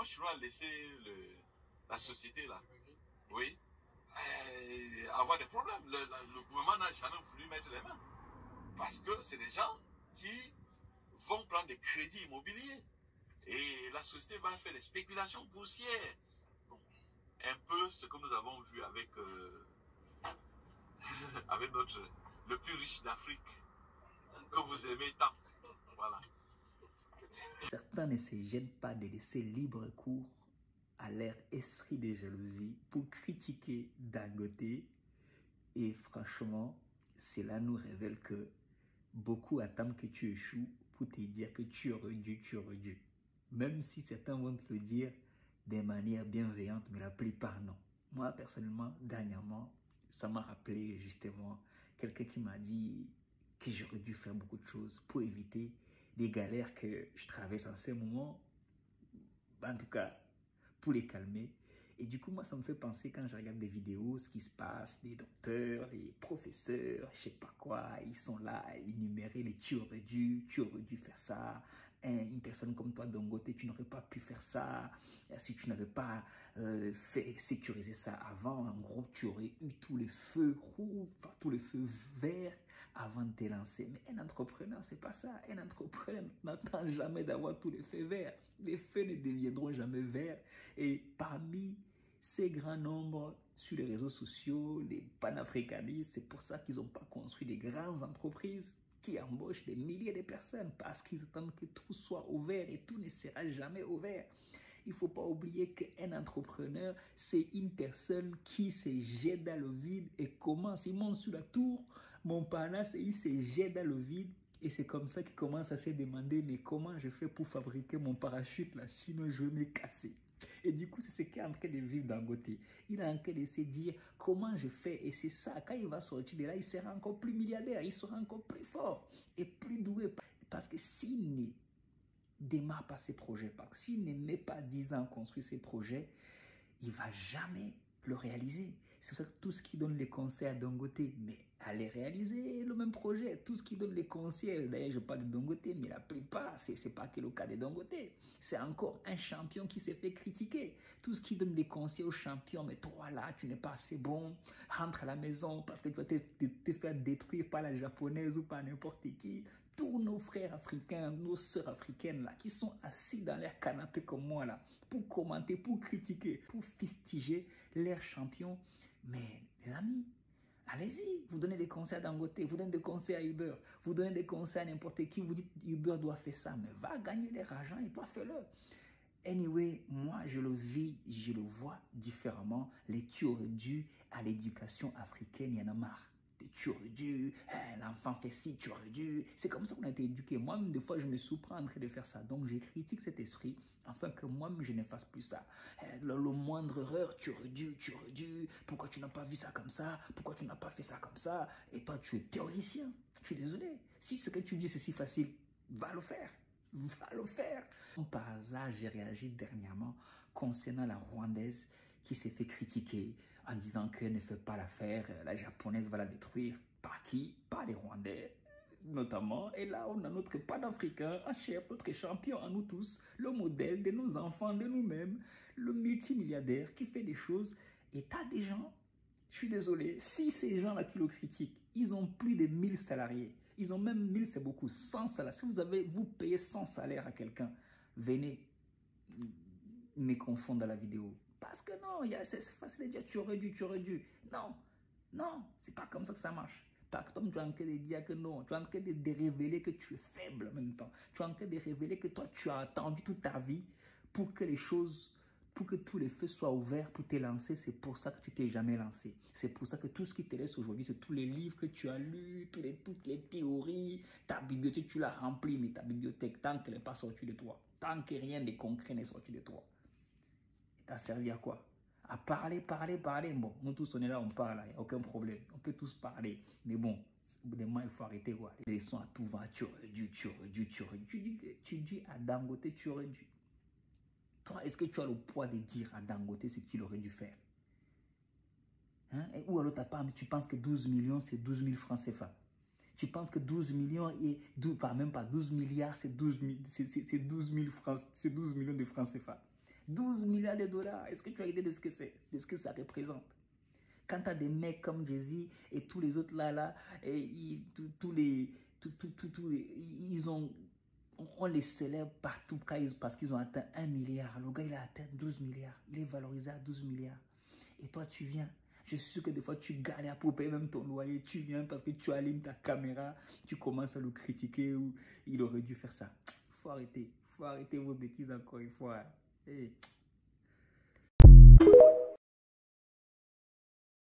quand Chirac a laissé la société là, oui, avoir des problèmes. Le gouvernement n'a jamais voulu mettre les mains. Parce que c'est des gens qui vont prendre des crédits immobiliers. Et la société va faire des spéculations boursières. Bon, un peu ce que nous avons vu avec, avec le plus riche d'Afrique, que vous aimez tant. Voilà. Certains ne se gênent pas de laisser libre cours à leur esprit de jalousie pour critiquer Dangote. Et franchement, cela nous révèle que beaucoup attendent que tu échoues pour te dire que tu aurais dû. Même si certains vont te le dire de manière bienveillante, mais la plupart non. Moi, personnellement, dernièrement, ça m'a rappelé justement quelqu'un qui m'a dit que j'aurais dû faire beaucoup de choses pour éviter des galères que je traverse en ces moments. En tout cas, pour les calmer. Et du coup, moi, ça me fait penser quand je regarde des vidéos, ce qui se passe, les docteurs, les professeurs, je sais pas quoi, ils sont là à énumérer les tu aurais dû faire ça. Une personne comme toi, Dangote, tu n'aurais pas pu faire ça. Si tu n'avais pas fait sécuriser ça avant, en gros, tu aurais eu tous les feux rouges, enfin, tous les feux verts avant de te lancer. Mais un entrepreneur, c'est pas ça. Un entrepreneur n'attend jamais d'avoir tous les feux verts. Les feux ne deviendront jamais verts. Et parmi ces grands nombres sur les réseaux sociaux, les panafricanistes, c'est pour ça qu'ils n'ont pas construit des grandes entreprises qui embauchent des milliers de personnes parce qu'ils attendent que tout soit ouvert et tout ne sera jamais ouvert. Il ne faut pas oublier qu'un entrepreneur, c'est une personne qui se jette dans le vide et commence. Il monte sur la tour Montparnasse et il se jette dans le vide. Et c'est comme ça qu'il commence à se demander, mais comment je fais pour fabriquer mon parachute là, sinon je vais me casser. Et du coup, c'est ce qu'il est en train de vivre Dangote. Il est en train de se dire, comment je fais? Et c'est ça, quand il va sortir de là, il sera encore plus milliardaire, il sera encore plus fort et plus doué. Parce que s'il ne démarre pas ses projets, parce que s'il ne met pas 10 ans à construire ses projets, il ne va jamais le réaliser. C'est pour ça que tout ce qui donne les conseils à Dangote, mais allez réaliser le même projet. Tout ce qui donne les conseils, d'ailleurs je parle de Dangote, mais la plupart, ce n'est pas que le cas de Dangote. C'est encore un champion qui s'est fait critiquer. Tout ce qui donne les conseils aux champions, mais toi là, tu n'es pas assez bon, rentre à la maison parce que tu vas te faire détruire par la japonaise ou par n'importe qui. Tous nos frères africains, nos sœurs africaines là, qui sont assis dans leur canapé comme moi là, pour commenter, pour critiquer, pour fustiger leurs champions. Mais les amis, allez-y, vous donnez des conseils à Dangote, vous donnez des conseils à Uber, vous donnez des conseils à n'importe qui, vous dites Uber doit faire ça, mais va gagner leur argent et toi fais-le. Anyway, moi je le vis, je le vois différemment. Les tu aurais dû à l'éducation africaine, il y en a marre. Tu aurais dû, l'enfant fait ci, tu aurais dû. C'est comme ça qu'on a été éduqué. Moi-même, des fois, je me surprends en train de faire ça. Donc, je critique cet esprit afin que moi-même, je ne fasse plus ça. Le moindre erreur, tu aurais dû. Pourquoi tu n'as pas vu ça comme ça? Pourquoi tu n'as pas fait ça comme ça? Et toi, tu es théoricien. Je suis désolé. Si ce que tu dis, c'est si facile, va le faire. Va le faire. Par hasard, j'ai réagi dernièrement concernant la Rwandaise qui s'est fait critiquer en disant qu'elle ne fait pas l'affaire, la japonaise va la détruire. Par qui? Par les Rwandais, notamment. Et là, on a notre panafricain, un chef, notre champion à nous tous, le modèle de nos enfants, de nous-mêmes, le multimilliardaire qui fait des choses. Et t'as des gens, je suis désolé, si ces gens-là qui le critiquent, ils ont plus de 1000 salariés. Ils ont même 1000, c'est beaucoup, 100 salariés. Si vous payez 100 salaires à quelqu'un, venez me confondre dans la vidéo. Parce que non, c'est facile de dire tu aurais dû. Non, c'est pas comme ça que ça marche. Par contre, tu es en train de dire que non, tu es en train de révéler que tu es faible en même temps. Tu es en train de révéler que toi, tu as attendu toute ta vie pour que les choses, pour que tous les feux soient ouverts pour te lancer. C'est pour ça que tu t'es jamais lancé. C'est pour ça que tout ce qui te laisse aujourd'hui, c'est tous les livres que tu as lus, toutes les théories, ta bibliothèque, tu l'as remplie, mais ta bibliothèque, tant qu'elle n'est pas sortie de toi, tant que rien de concret n'est sorti de toi, ça a servi à quoi? À parler. Bon, nous tous, on est là, on parle, il n'y a aucun problème. On peut tous parler. Mais bon, au bout d'un moment, il faut arrêter. Quoi. Les leçons à tout va. Tu aurais dû. Tu dis à Dangote, tu aurais dû. Toi, est-ce que tu as le poids de dire à Dangote ce qu'il aurait dû faire? Hein? Ou alors, tu penses que 12 millions, c'est 12 000 francs CFA. Tu penses que 12 millions et même pas 12 milliards, c'est 12 000 francs, c'est 12 millions de francs CFA. 12 milliards de dollars. Est-ce que tu as idée de ce que c'est, de ce que ça représente? Quand tu as des mecs comme Jay-Z et tous les autres là, et on les célèbre partout parce qu'ils ont atteint 1 milliard. Le gars, il a atteint 12 milliards. Il est valorisé à 12 milliards. Et toi, tu viens. Je suis sûr que des fois, tu galères pour payer même ton loyer. Tu viens parce que tu allumes ta caméra. Tu commences à le critiquer ou il aurait dû faire ça. Il faut arrêter. Il faut arrêter vos bêtises encore une fois. Hey.